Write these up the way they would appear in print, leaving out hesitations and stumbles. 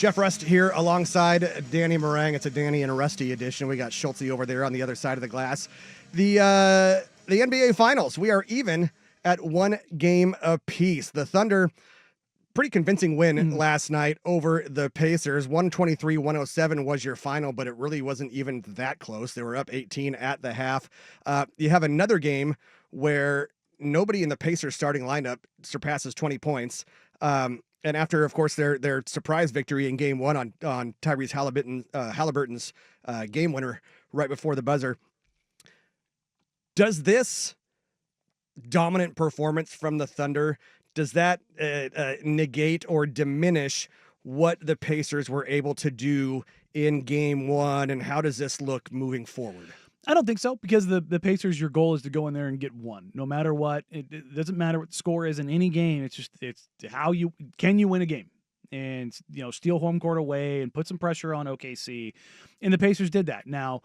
Jeff Rust here alongside Danny Meringue. It's a Danny and Rusty edition. We got Schultze over there on the other side of the glass. The NBA Finals, we are even at 1 game apiece. The Thunder, pretty convincing win last night over the Pacers. 123-107 was your final, but it really wasn't even that close. They were up 18 at the half. You have another game where nobody in the Pacers starting lineup surpasses 20 points. And after, of course, their surprise victory in Game 1 on Tyrese Halliburton's game winner right before the buzzer, does this dominant performance from the Thunder, does that negate or diminish what the Pacers were able to do in Game 1, and how does this look moving forward? I don't think so, because the Pacers, your goal is to go in there and get one, no matter what. It doesn't matter what the score is in any game. It's how you win a game, and steal home court away and put some pressure on OKC, and the Pacers did that. Now,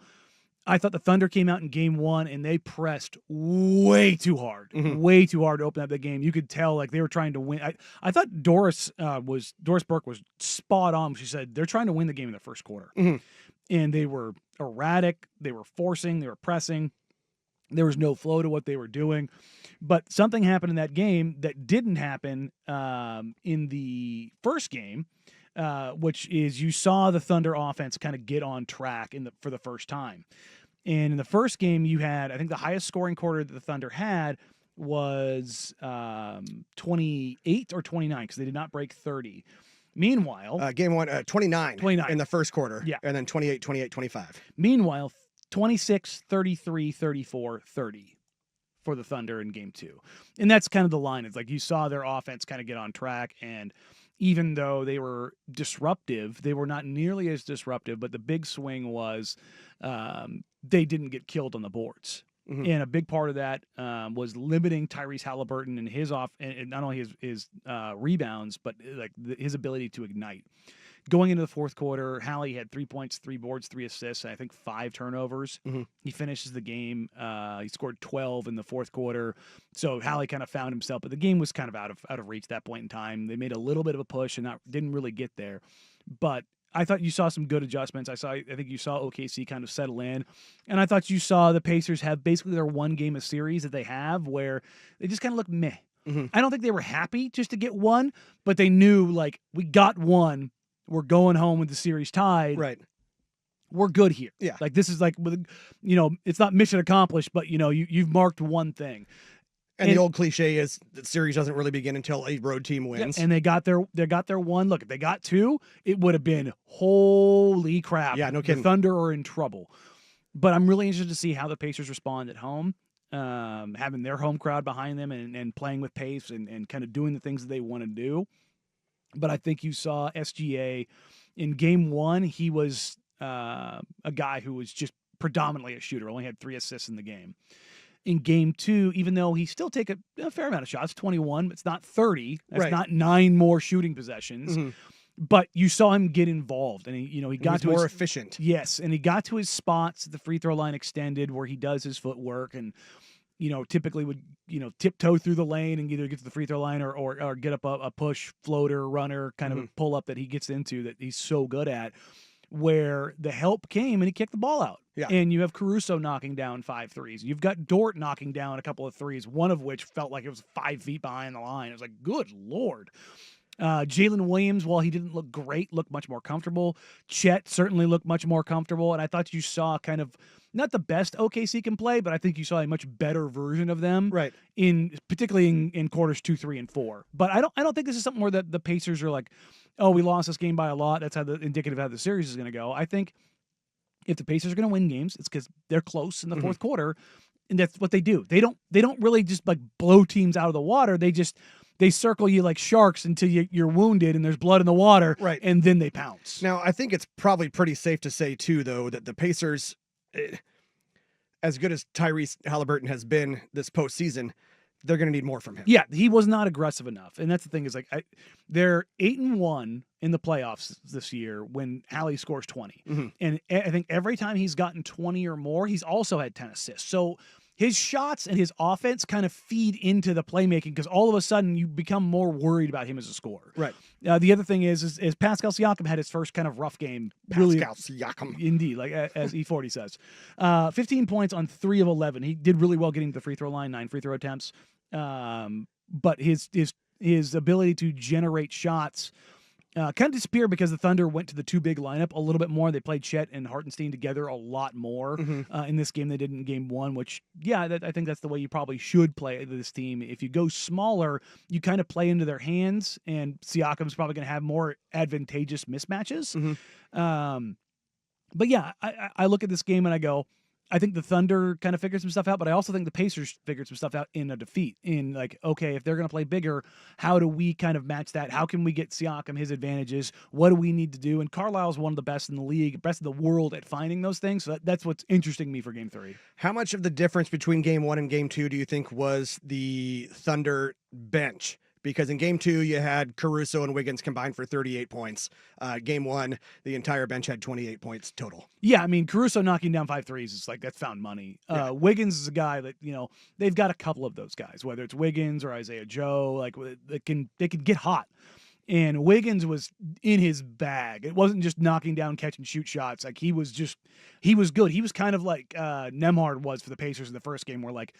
I thought the Thunder came out in Game 1 and they pressed way too hard to open up the game. You could tell like they were trying to win. I thought Doris Burke was spot on. She said they're trying to win the game in the first quarter. And they were erratic, they were forcing, they were pressing. There was no flow to what they were doing. But something happened in that game that didn't happen in the first game, which is you saw the Thunder offense kind of get on track for the first time. And in the first game, you had, I think the highest scoring quarter that the Thunder had was 28 or 29, because they did not break 30. Meanwhile, Game 1, 29 in the first quarter, and then 28, 28, 25. Meanwhile, 26, 33, 34, 30 for the Thunder in Game 2. And that's kind of the line. It's like you saw their offense kind of get on track, and even though they were disruptive, they were not nearly as disruptive, but the big swing was they didn't get killed on the boards. And a big part of that was limiting Tyrese Halliburton and and not only his rebounds, but like his ability to ignite. Going into the fourth quarter, Hallie had 3 points, 3 boards, 3 assists, and I think 5 turnovers. He finishes the game. He scored 12 in the fourth quarter. So Hallie kind of found himself, but the game was kind of out of reach at that point in time. They made a little bit of a push and didn't really get there. But I thought you saw some good adjustments. I think you saw OKC kind of settle in. And I thought you saw the Pacers have basically their one game a series that they have where they just kind of look meh. I don't think they were happy just to get one, but they knew, like, we got one. We're going home with the series tied. Right. We're good here. Yeah. Like, this is like, it's not mission accomplished, but, you've marked one thing. And the old cliche is the series doesn't really begin until a road team wins. Yeah, and they got their one. Look, if they got 2, it would have been holy crap. Yeah, no kidding. The Thunder are in trouble. But I'm really interested to see how the Pacers respond at home, having their home crowd behind them and playing with pace and kind of doing the things that they want to do. But I think you saw SGA in Game 1. He was a guy who was just predominantly a shooter, only had 3 assists in the game. In Game 2, even though he still take a fair amount of shots, 21, but it's not 30. That's not 9 more shooting possessions. But you saw him get involved, and he got to more efficient. Yes, and he got to his spots at the free throw line extended where he does his footwork and typically would tiptoe through the lane and either get to the free throw line or get up a push floater runner kind of a pull up that he gets into that he's so good at. Where the help came and he kicked the ball out. Yeah. And you have Caruso knocking down 5 threes. You've got Dort knocking down a couple of threes, one of which felt like it was 5 feet behind the line. It was like, good Lord. Jalen Williams, while he didn't look great, looked much more comfortable. Chet certainly looked much more comfortable. And I thought you saw kind of not the best OKC can play, but I think you saw a much better version of them. Right. Particularly in quarters 2, 3, and 4. But I don't think this is something where the Pacers are like, oh, we lost this game by a lot. That's indicative of how the series is going to go. I think if the Pacers are going to win games, it's because they're close in the fourth quarter, and that's what they do. They don't really just like blow teams out of the water. They circle you like sharks until you're wounded and there's blood in the water, right? And then they pounce. Now, I think it's probably pretty safe to say too, though, that the Pacers, as good as Tyrese Halliburton has been this postseason, they're going to need more from him. Yeah, he was not aggressive enough. And that's the thing is like they're 8-1 in the playoffs this year when Hallie scores 20. And I think every time he's gotten 20 or more, he's also had 10 assists. So his shots and his offense kind of feed into the playmaking because all of a sudden you become more worried about him as a scorer. Right. The other thing is Pascal Siakam had his first kind of rough game. Pascal Siakam. Indeed, like as E40 says. 15 points on 3 of 11. He did really well getting to the free throw line, 9 free throw attempts. But his ability to generate shots kind of disappeared because the Thunder went to the two big lineup a little bit more. They played Chet and Hartenstein together a lot more in this game they did in game one, which, I think that's the way you probably should play this team. If you go smaller, you kind of play into their hands, and Siakam's probably going to have more advantageous mismatches. But yeah, I look at this game and I go, I think the Thunder kind of figured some stuff out, but I also think the Pacers figured some stuff out in a defeat. In like, okay, if they're going to play bigger, how do we kind of match that? How can we get Siakam his advantages? What do we need to do? And Carlisle's one of the best in the league, best in the world at finding those things. So that's what's interesting me for Game 3. How much of the difference between Game 1 and Game 2 do you think was the Thunder bench? Because in Game 2, you had Caruso and Wiggins combined for 38 points. Game 1, the entire bench had 28 points total. Yeah, I mean, Caruso knocking down 5 threes is like, that's found money. Wiggins is a guy that, they've got a couple of those guys, whether it's Wiggins or Isaiah Joe, like they can get hot. And Wiggins was in his bag. It wasn't just knocking down catch and shoot shots. Like he was good. He was kind of like Nembhard was for the Pacers in the first game, where like,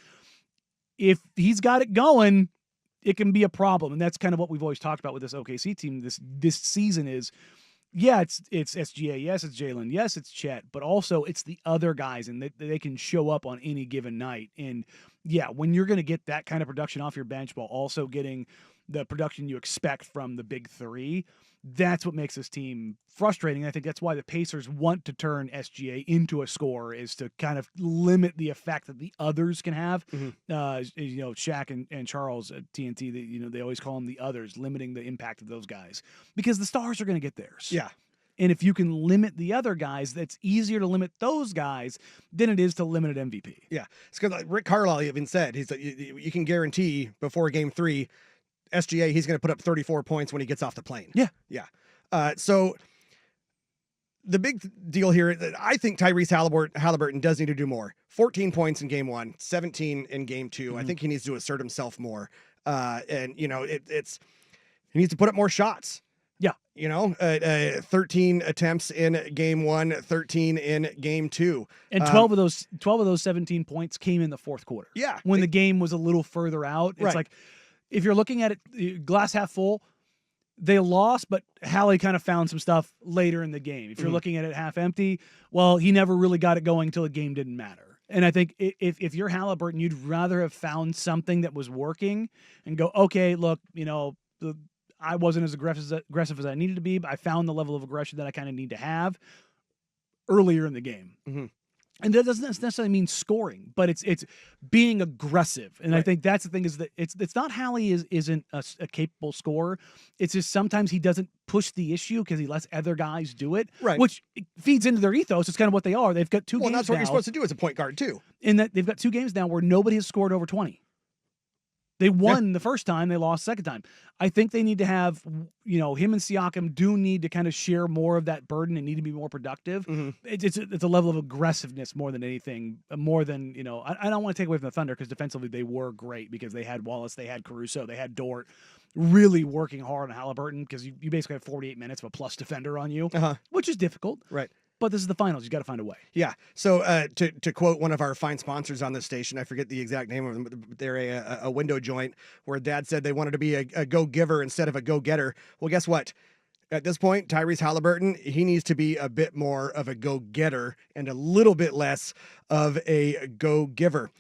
if he's got it going, it can be a problem. And that's kind of what we've always talked about with this OKC team this season is, it's SGA, yes, it's Jalen, yes, it's Chet, but also it's the other guys, and they can show up on any given night. And when you're going to get that kind of production off your bench while also getting the production you expect from the big three, that's what makes this team frustrating. I think that's why the Pacers want to turn SGA into a scorer, is to kind of limit the effect that the others can have. Shaq and Charles at TNT, they always call them the others, limiting the impact of those guys because the stars are going to get theirs. Yeah. And if you can limit the other guys, that's easier to limit those guys than it is to limit an MVP. Yeah. It's because Rick Carlisle even said, he's like, you can guarantee before Game 3, SGA, he's going to put up 34 points when he gets off the plane. Yeah. So the big deal here, I think Tyrese Halliburton does need to do more. 14 points in Game 1, 17 in Game 2. I think he needs to assert himself more. He needs to put up more shots. Yeah. 13 attempts in Game 1, 13 in Game 2. And 12 of those 17 points came in the fourth quarter. Yeah. When the game was a little further out. It's like, if you're looking at it glass half full, they lost, but Hallie kind of found some stuff later in the game. If you're looking at it half empty, well, he never really got it going until the game didn't matter. And I think if you're Halliburton, you'd rather have found something that was working and go, okay, look, I wasn't as aggressive as I needed to be, but I found the level of aggression that I kind of need to have earlier in the game. And that doesn't necessarily mean scoring, but it's being aggressive. And I think that's the thing, is that it's not Hallie isn't a capable scorer. It's just sometimes he doesn't push the issue because he lets other guys do it, which feeds into their ethos. It's kind of what they are. They've got two games now. Well, that's what you're supposed to do as a point guard too. In that they've got 2 games now where nobody has scored over 20. They won the first time, they lost the second time. I think they need to have, him and Siakam do need to kind of share more of that burden and need to be more productive. It's a level of aggressiveness more than anything, more than, I don't want to take away from the Thunder because defensively they were great because they had Wallace, they had Caruso, they had Dort really working hard on Halliburton because you basically have 48 minutes of a plus defender on you, which is difficult. Right. But this is the finals. You got to find a way. Yeah. So to quote one of our fine sponsors on this station, I forget the exact name of them, but they're a window joint where Dad said they wanted to be a go-giver instead of a go-getter. Well, guess what? At this point, Tyrese Halliburton, he needs to be a bit more of a go-getter and a little bit less of a go-giver.